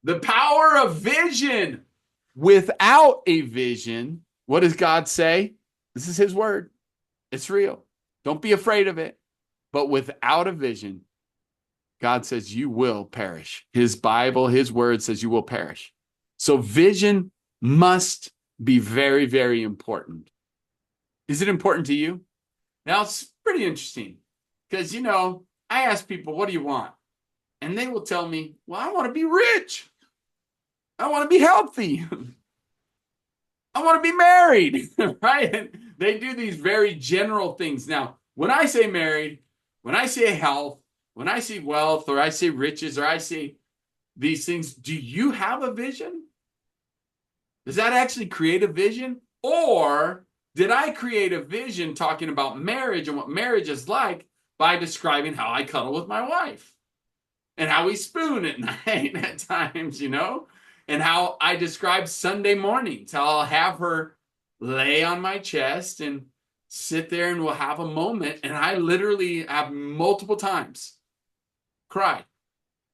The power of vision. Without a vision, what does God say? This is his word. It's real. Don't be afraid of it. But without a vision, God says you will perish. His Bible, his word says you will perish. So vision must be very, very important. Is it important to you? Now, it's pretty interesting because, I ask people, what do you want? And they will tell me, well, I want to be rich. I want to be healthy. I want to be married, right? And they do these very general things. Now, when I say married, when I say health, when I say wealth, or I say riches, or I say these things, do you have a vision? Does that actually create a vision? Or did I create a vision talking about marriage and what marriage is like by describing how I cuddle with my wife and how we spoon at night at times, and how I describe Sunday mornings, how I'll have her lay on my chest and sit there and we'll have a moment. And I literally have multiple times cried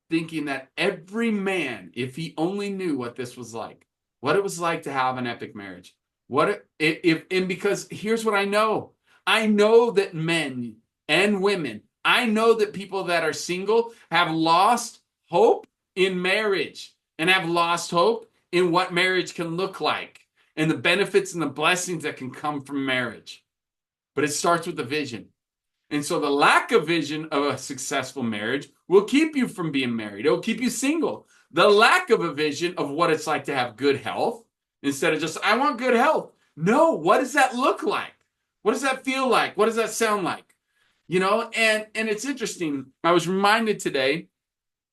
thinking that every man, if he only knew what this was like, what it was like to have an epic marriage, and because here's what I know that men and women, I know that people that are single have lost hope in marriage and have lost hope in what marriage can look like and the benefits and the blessings that can come from marriage. But it starts with a vision. And so the lack of vision of a successful marriage will keep you from being married. It will keep you single. The lack of a vision of what it's like to have good health, instead of just, I want good health. No, what does that look like? What does that feel like? What does that sound like? And it's interesting. I was reminded today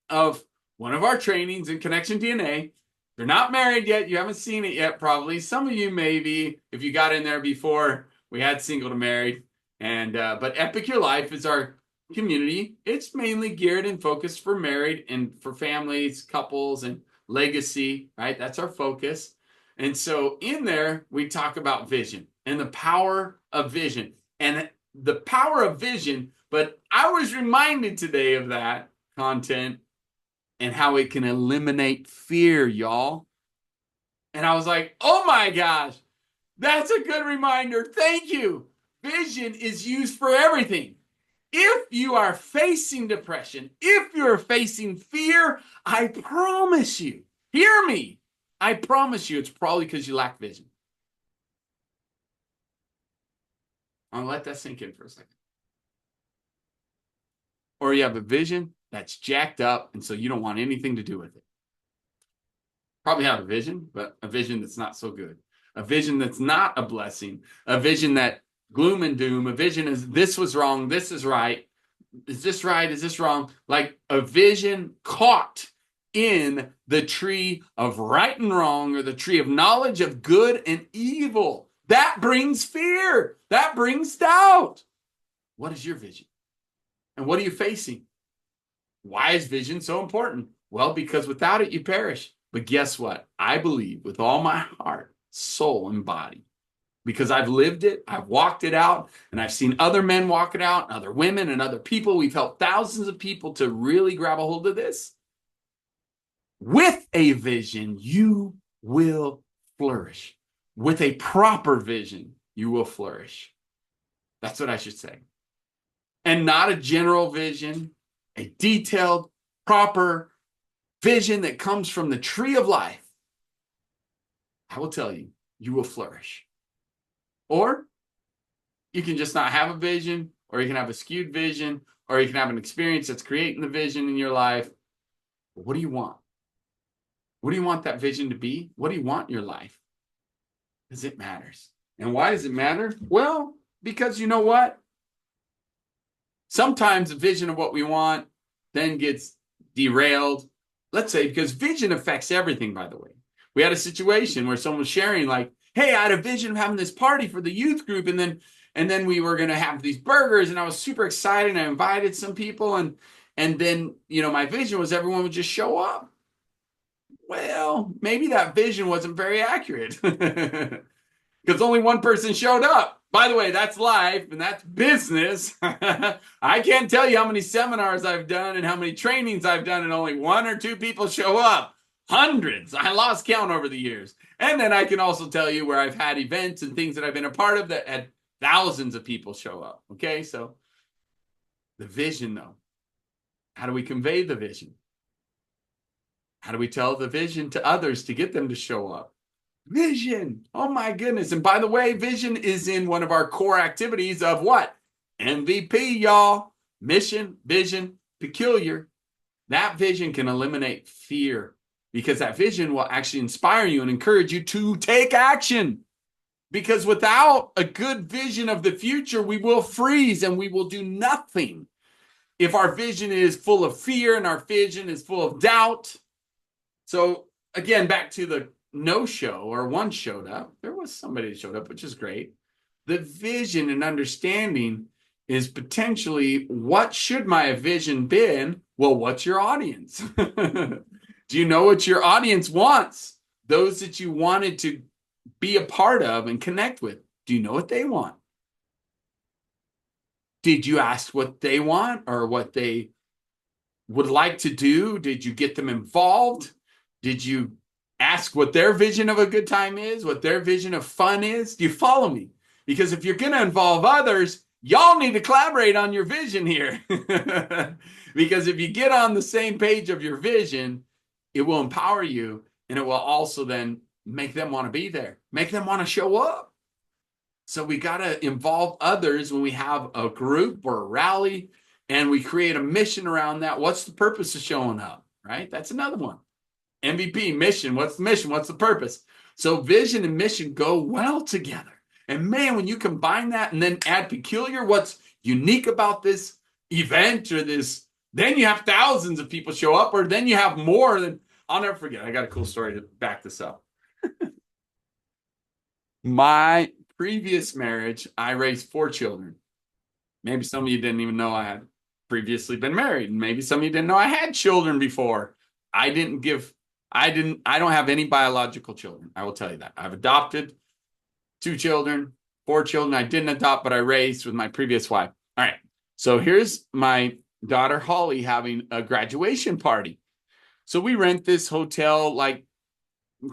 of one of our trainings in Connection DNA. They're not married yet. You haven't seen it yet, probably. Some of you maybe, if you got in there before we had single to married. But Epic Your Life is our community. It's mainly geared and focused for married and for families, couples, and legacy, right? That's our focus. And so in there, we talk about vision and the power of vision and the power of vision. But I was reminded today of that content and how it can eliminate fear, y'all. And I was like, oh my gosh, that's a good reminder. Thank you. Vision is used for everything. If you are facing depression, if you're facing fear, I promise you, hear me, I promise you it's probably because you lack vision. I'll let that sink in for a second. Or you have a vision that's jacked up, and so you don't want anything to do with it. Probably have a vision, but a vision that's not so good. A vision that's not a blessing. A vision that gloom and doom. A vision is this was wrong, this is right. Is this right? Is this wrong? Like a vision caught in the tree of right and wrong, or the tree of knowledge of good and evil. That brings fear. That brings doubt. What is your vision? And what are you facing? Why is vision so important? Well, because without it, you perish. But guess what? I believe with all my heart, soul, and body, because I've lived it, I've walked it out, and I've seen other men walk it out, other women and other people. We've helped thousands of people to really grab a hold of this. With a vision, you will flourish. With a proper vision, you will flourish. That's what I should say. And not a general vision, a detailed, proper vision that comes from the tree of life. I will tell you, you will flourish. Or you can just not have a vision, or you can have a skewed vision, or you can have an experience that's creating the vision in your life. But what do you want? What do you want that vision to be? What do you want in your life? Because it matters. And why does it matter? Well, because you know what? Sometimes the vision of what we want then gets derailed. Let's say, because vision affects everything, by the way. We had a situation where someone was sharing like, hey, I had a vision of having this party for the youth group, and then we were going to have these burgers, and I was super excited, and I invited some people, and then, my vision was everyone would just show up. Well, maybe that vision wasn't very accurate because only one person showed up. By the way, that's life and that's business. I can't tell you how many seminars I've done and how many trainings I've done, and only one or two people show up. Hundreds. I lost count over the years. And then I can also tell you where I've had events and things that I've been a part of that had thousands of people show up. Okay. So the vision, though, how do we convey the vision? How do we tell the vision to others to get them to show up? Vision. Oh my goodness. And by the way, vision is in one of our core activities of what? MVP, y'all. Mission, vision, peculiar. That vision can eliminate fear because that vision will actually inspire you and encourage you to take action. Because without a good vision of the future, we will freeze and we will do nothing. If our vision is full of fear and our vision is full of doubt. So again, back to the no show or one showed up. There was somebody that showed up, which is great. The vision and understanding is potentially what should my vision been? Well, what's your audience? Do you know what your audience wants? Those that you wanted to be a part of and connect with. Do you know what they want? Did you ask what they want or what they would like to do? Did you get them involved? Did you ask what their vision of a good time is, what their vision of fun is? Do you follow me? Because if you're going to involve others, y'all need to collaborate on your vision here. Because if you get on the same page of your vision, it will empower you and it will also then make them want to be there, make them want to show up. So we got to involve others when we have a group or a rally and we create a mission around that. What's the purpose of showing up, right? That's another one. MVP, mission. What's the mission? What's the purpose? So vision and mission go well together. And man, when you combine that and then add peculiar, what's unique about this event or this, then you have thousands of people show up, or then you have more than, I'll never forget. I got a cool story to back this up. My previous marriage, I raised 4 children. Maybe some of you didn't even know I had previously been married. Maybe some of you didn't know I had children before. I don't have any biological children. I will tell you that. I've adopted 2 children, 4 children I didn't adopt, but I raised with my previous wife. All right. So here's my daughter, Holly, having a graduation party. So we rent this hotel, like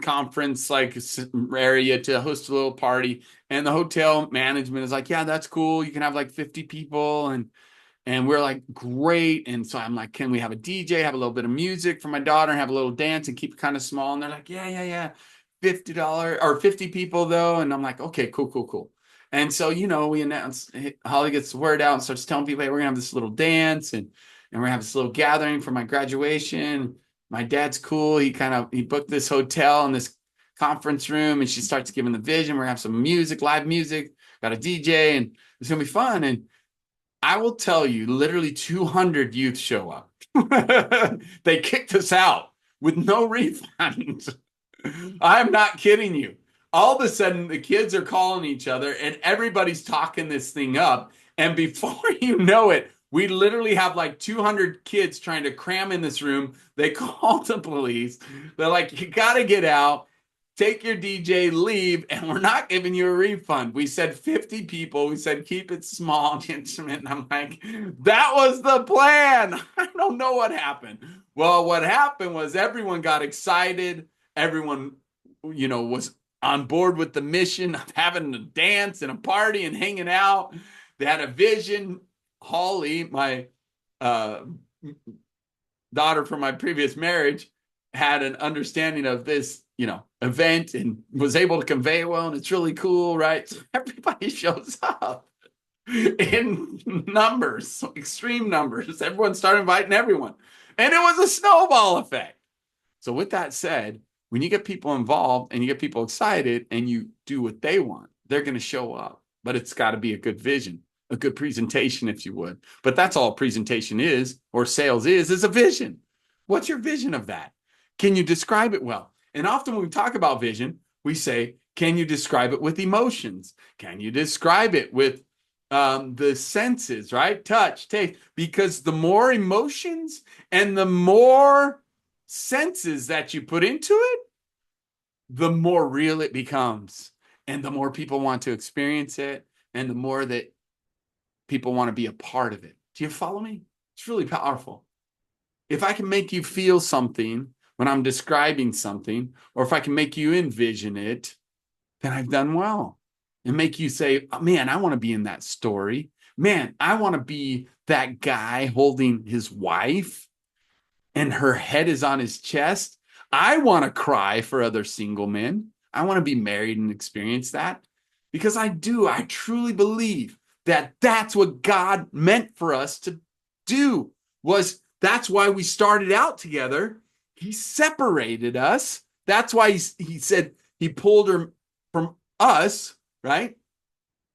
conference like area to host a little party, and the hotel management is like, yeah, that's cool, you can have like 50 people, and we're like, great. And so I'm like, can we have a DJ, have a little bit of music for my daughter, and have a little dance and keep it kind of small? And they're like, yeah, $50 or 50 people though. And I'm like, okay, cool. And so, we announce, Holly gets the word out and starts telling people, hey, we're gonna have this little dance and we're gonna have this little gathering for my graduation. My dad's cool. He booked this hotel and this conference room, and she starts giving the vision. We're gonna have some music, live music, got a DJ, and it's gonna be fun. And I will tell you, literally 200 youth show up. They kicked us out with no refund. I'm not kidding you. All of a sudden, the kids are calling each other and everybody's talking this thing up. And before you know it, we literally have like 200 kids trying to cram in this room. They called the police. They're like, you got to get out. Take your DJ, leave, and we're not giving you a refund. We said 50 people. We said keep it small and intimate. And I'm like, that was the plan. I don't know what happened. Well, what happened was everyone got excited. Everyone, was on board with the mission of having a dance and a party and hanging out. They had a vision. Holly, my daughter from my previous marriage, had an understanding of this, event and was able to convey it well. And it's really cool, right? So everybody shows up in numbers, extreme numbers. Everyone started inviting everyone. And it was a snowball effect. So with that said, when you get people involved and you get people excited and you do what they want, they're going to show up. But it's got to be a good vision, a good presentation, if you would. But that's all presentation is, or sales is a vision. What's your vision of that? Can you describe it well? And often when we talk about vision, we say, can you describe it with emotions? Can you describe it with the senses, right? Touch, taste, because the more emotions and the more senses that you put into it, the more real it becomes. And the more people want to experience it, and the more that people want to be a part of it. Do you follow me? It's really powerful. If I can make you feel something when I'm describing something, or if I can make you envision it, then I've done well. And make you say, oh, man, I want to be in that story. Man, I want to be that guy holding his wife and her head is on his chest. I want to cry for other single men. I want to be married and experience that because I do. I truly believe that that's what God meant for us to do. That's why we started out together. He separated us. That's why he said he pulled her from us, right?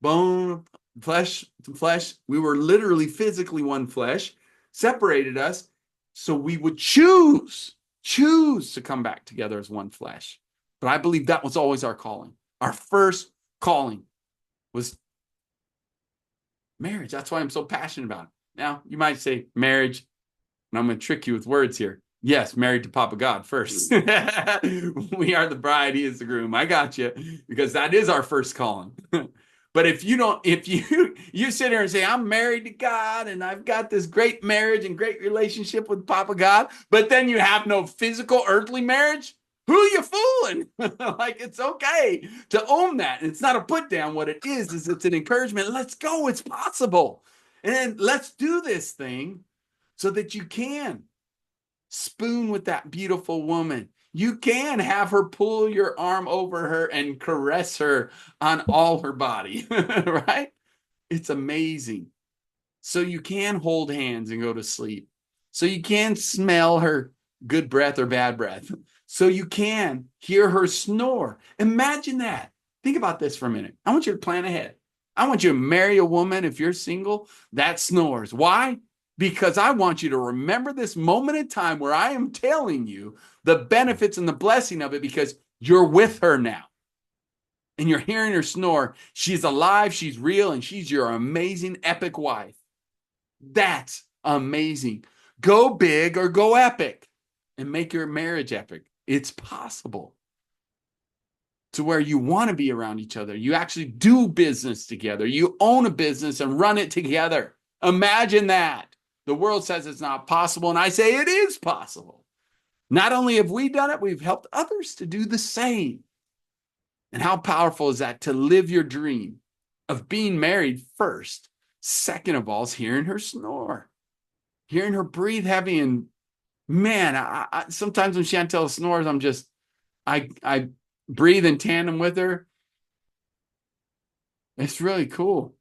Bone, flesh to flesh. We were literally physically one flesh, separated us so we would choose to come back together as one flesh. But I believe that was always our calling. Our first calling was marriage. That's why I'm so passionate about it. Now, you might say marriage, and I'm going to trick you with words here. Yes, married to Papa God first. We are the bride, he is the groom. I got you, because that is our first calling. But if you sit here and say, I'm married to God and I've got this great marriage and great relationship with Papa God, but then you have no physical earthly marriage, who are you fooling? Like, it's okay to own that. It's not a put down. What it is it's an encouragement. Let's go. It's possible. And let's do this thing so that you can spoon with that beautiful woman. You can have her pull your arm over her and caress her on all her body, right? It's amazing. So you can hold hands and go to sleep. So you can smell her good breath or bad breath. So you can hear her snore. Imagine that. Think about this for a minute. I want you to plan ahead. I want you to marry a woman, if you're single, that snores. Why? Because I want you to remember this moment in time where I am telling you the benefits and the blessing of it, because you're with her now. And you're hearing her snore. She's alive, she's real, and she's your amazing, epic wife. That's amazing. Go big or go epic and make your marriage epic. It's possible. To where you want to be around each other. You actually do business together. You own a business and run it together. Imagine that. The world says it's not possible, and I say it is possible. Not only have we done it, we've helped others to do the same. And how powerful is that, to live your dream of being married first? Second of all is hearing her snore, hearing her breathe heavy. And man, I sometimes when Chantel snores, I breathe in tandem with her. It's really cool.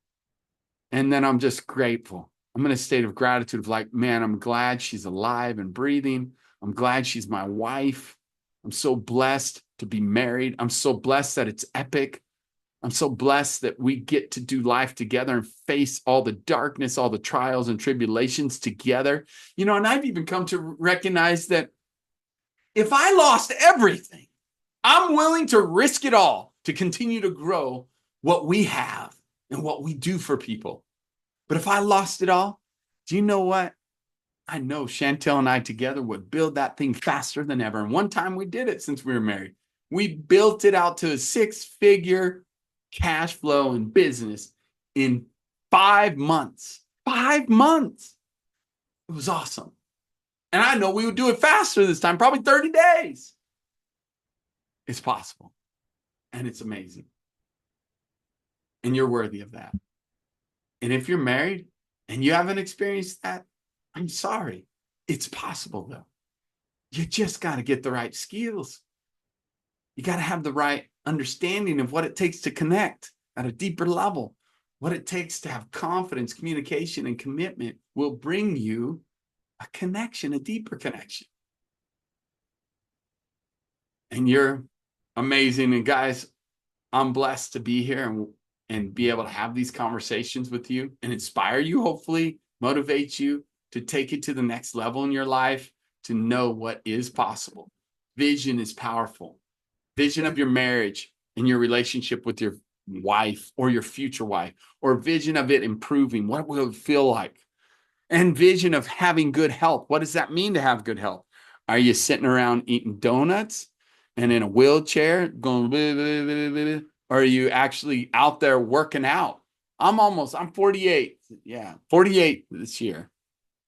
And then I'm just grateful. I'm in a state of gratitude of like, man, I'm glad she's alive and breathing. I'm glad she's my wife. I'm so blessed to be married. I'm so blessed that it's epic. I'm so blessed that we get to do life together and face all the darkness, all the trials and tribulations together. And I've even come to recognize that if I lost everything, I'm willing to risk it all to continue to grow what we have and what we do for people. But if I lost it all, do you know what? I know Chantel and I together would build that thing faster than ever. And one time we did it since we were married. We built it out to a 6-figure cash flow and business in 5 months. 5 months. It was awesome. And I know we would do it faster this time, probably 30 days. It's possible. And it's amazing. And you're worthy of that. And if you're married and you haven't experienced that, I'm sorry. It's possible, though. You just got to get the right skills. You got to have the right understanding of what it takes to connect at a deeper level. What it takes to have confidence, communication, and commitment will bring you a connection, a deeper connection. And you're amazing. And guys, I'm blessed to be here and be able to have these conversations with you and inspire you, hopefully motivate you to take it to the next level in your life, to know what is possible. Vision is powerful. Vision of your marriage and your relationship with your wife or your future wife, or vision of it improving. What will it feel like? And vision of having good health. What does that mean to have good health? Are you sitting around eating donuts and in a wheelchair going, blah, blah, blah, blah, or are you actually out there working out? I'm 48. Yeah, 48 this year.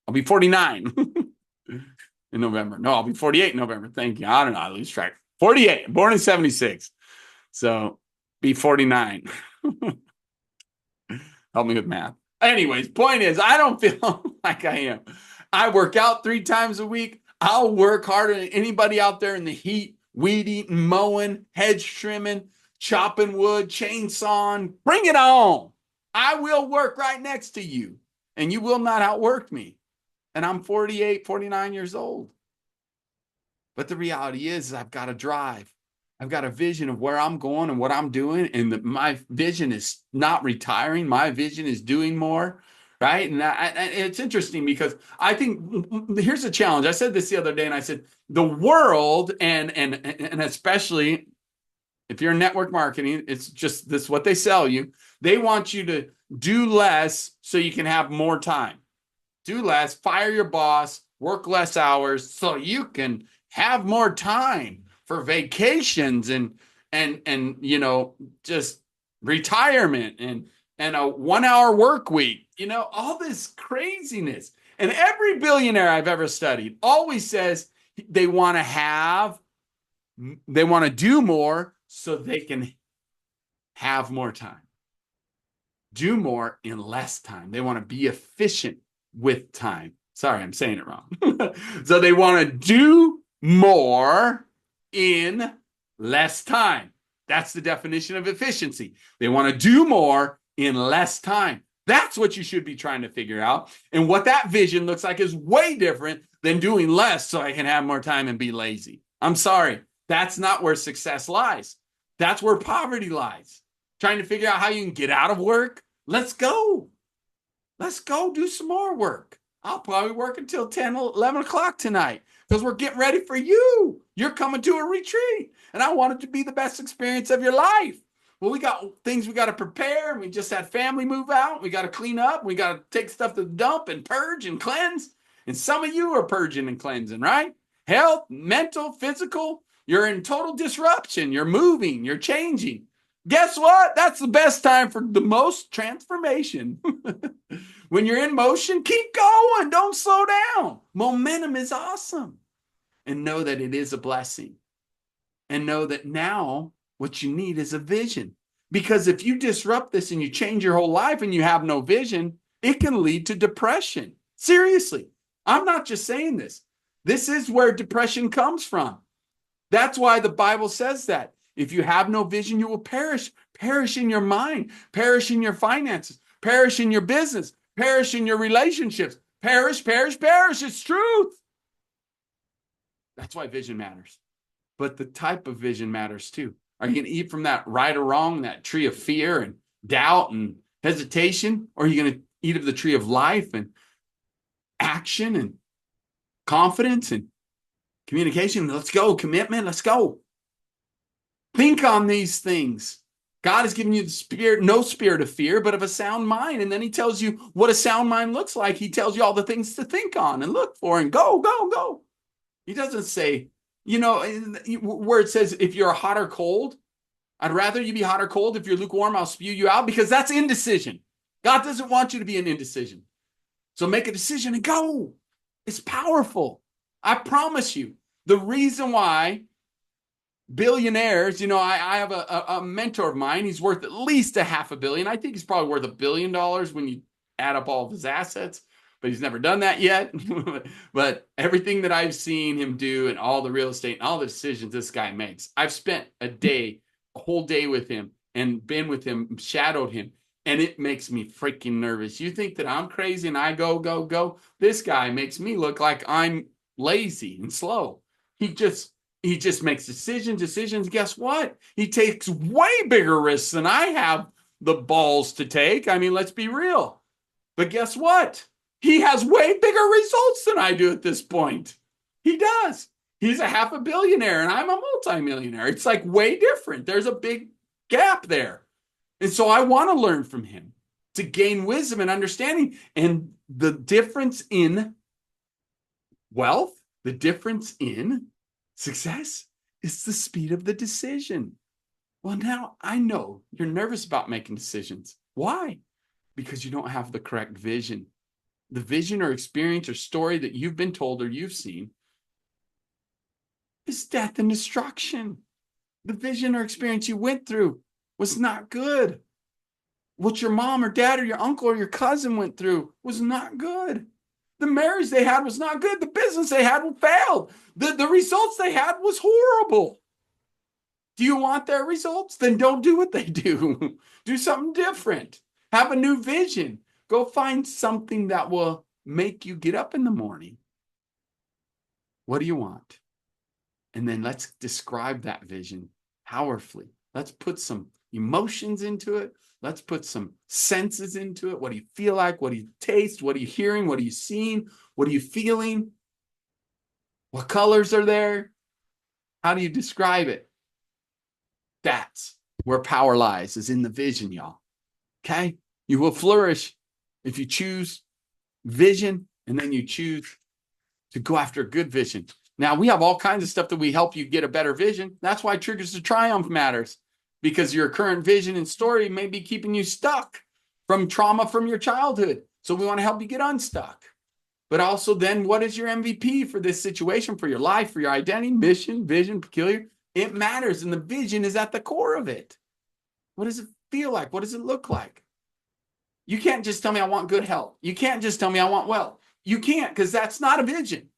I'll be 49. in November. No, I'll be 48 in November. Thank you. I don't know. I lose track. 48. Born in 76. So be 49. Help me with math. Anyways, point is, I don't feel like I am. I work out 3 times a week. I'll work harder than anybody out there in the heat, weed eating, mowing, hedge trimming, chopping wood, chainsawing. Bring it on. I will work right next to you, and you will not outwork me. And I'm 48, 49 years old. But the reality is I've got a drive. I've got a vision of where I'm going and what I'm doing. And my vision is not retiring. My vision is doing more. Right. And it's interesting because I think here's a challenge. I said this the other day, and I said, the world and especially if you're in network marketing, it's just this what they sell you. They want you to do less so you can have more time. Do less, fire your boss, work less hours so you can have more time for vacations and just retirement and a 1 hour work week, all this craziness. And every billionaire I've ever studied always says they want to do more so they can have more time. Do more in less time. They want to be efficient with time. Sorry, I'm saying it wrong. So they want to do more in less time. That's the definition of efficiency. They want to do more in less time. That's what you should be trying to figure out. And what that vision looks like is way different than doing less so I can have more time and be lazy. I'm sorry. That's not where success lies. That's where poverty lies. Trying to figure out how you can get out of work. Let's go. Let's go do some more work. I'll probably work until 10, 11 o'clock tonight because we're getting ready for you. You're coming to a retreat, and I want it to be the best experience of your life. Well, we got things we got to prepare. We just had family move out. We got to clean up. We got to take stuff to the dump and purge and cleanse. And some of you are purging and cleansing, right? Health, mental, physical. You're in total disruption. You're moving. You're changing. Guess what? That's the best time for the most transformation. When you're in motion, keep going. Don't slow down. Momentum is awesome. And know that it is a blessing. And know that now what you need is a vision. Because if you disrupt this and you change your whole life and you have no vision, it can lead to depression. Seriously. I'm not just saying this. This is where depression comes from. That's why the Bible says that. If you have no vision, you will perish. Perish in your mind. Perish in your finances. Perish in your business. Perish in your relationships. Perish, perish, perish. It's truth. That's why vision matters. But the type of vision matters too. Are you going to eat from that right or wrong, that tree of fear and doubt and hesitation? Or are you going to eat of the tree of life and action and confidence and communication? Let's go. Commitment. Let's go. Think on these things. God has given you the spirit, no spirit of fear, but of a sound mind. And then he tells you what a sound mind looks like. He tells you all the things to think on and look for and go, go, go. He doesn't say, where it says, if you're hot or cold, I'd rather you be hot or cold. If you're lukewarm, I'll spew you out, because that's indecision. God doesn't want you to be in indecision. So make a decision and go. It's powerful. I promise you. The reason why billionaires, I have a mentor of mine. He's worth at least $500 million. I think he's probably worth $1 billion when you add up all of his assets, but he's never done that yet. But everything that I've seen him do and all the real estate and all the decisions this guy makes, I've spent a whole day with him and been with him, shadowed him, and it makes me freaking nervous. You think that I'm crazy and I go, go, go? This guy makes me look like I'm lazy and slow. He just makes decisions. Guess what? He takes way bigger risks than I have the balls to take. I mean, let's be real. But guess what? He has way bigger results than I do at this point. He does. He's a $500 million and I'm a multimillionaire. It's like way different. There's a big gap there. And so I want to learn from him to gain wisdom and understanding. And the difference in wealth, the difference in success is the speed of the decision. Well, now I know you're nervous about making decisions. Why? Because you don't have the correct vision. The vision or experience or story that you've been told or you've seen is death and destruction. The vision or experience you went through was not good. What your mom or dad or your uncle or your cousin went through was not good. The marriage they had was not good. The business they had failed. The results they had was horrible. Do you want their results? Then don't do what they do. Do something different. Have a new vision. Go find something that will make you get up in the morning. What do you want? And then let's describe that vision powerfully. Let's put some emotions into it. Let's put some senses into it. What do you feel like? What do you taste? What are you hearing? What are you seeing? What are you feeling? What colors are there? How do you describe it? That's where power lies, is in the vision, y'all. Okay? You will flourish if you choose vision and then you choose to go after a good vision. Now, we have all kinds of stuff that we help you get a better vision. That's why Triggers to Triumph matters, because your current vision and story may be keeping you stuck from trauma from your childhood. So we want to help you get unstuck. But also then, what is your MVP for this situation, for your life, for your identity, mission, vision, peculiar? It matters, and the vision is at the core of it. What does it feel like? What does it look like? You can't just tell me I want good health. You can't just tell me I want wealth. You can't, because that's not a vision.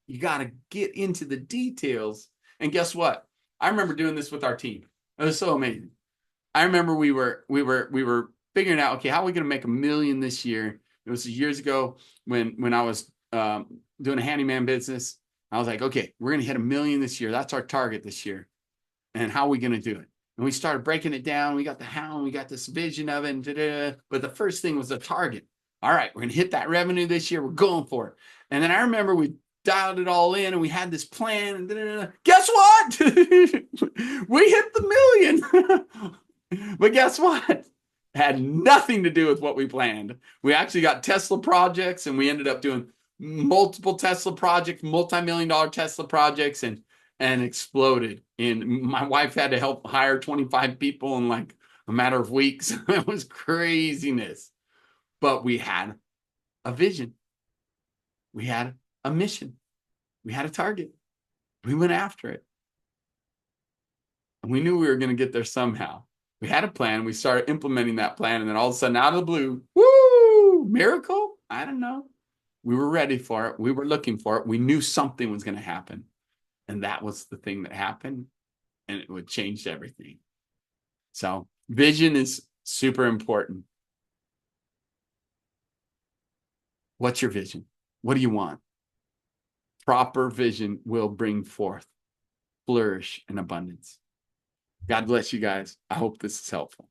You got to get into the details. And guess what? I remember doing this with our team. It was so amazing. I remember we were figuring out, okay, how are we going to make $1 million this year? It was years ago when I was doing a handyman business. I was like, okay, we're going to hit $1 million this year. That's our target this year. And how are we going to do it? And we started breaking it down. We got the how, we got this vision of it. And but the first thing was the target. All right, we're going to hit that revenue this year. We're going for it. And then I remember we dialed it all in and we had this plan. And guess what? We hit the $1 million. But guess what? It had nothing to do with what we planned. We actually got Tesla projects, and we ended up doing multiple Tesla projects, multi-million-dollar Tesla projects, and exploded. And my wife had to help hire 25 people in like a matter of weeks. It was craziness. But we had a vision. We had a mission. We had a target. We went after it. And we knew we were going to get there somehow. We had a plan. We started implementing that plan. And then all of a sudden, out of the blue, woo, miracle? I don't know. We were ready for it. We were looking for it. We knew something was going to happen. And that was the thing that happened. And it would change everything. So vision is super important. What's your vision? What do you want? Proper vision will bring forth flourish and abundance. God bless you guys. I hope this is helpful.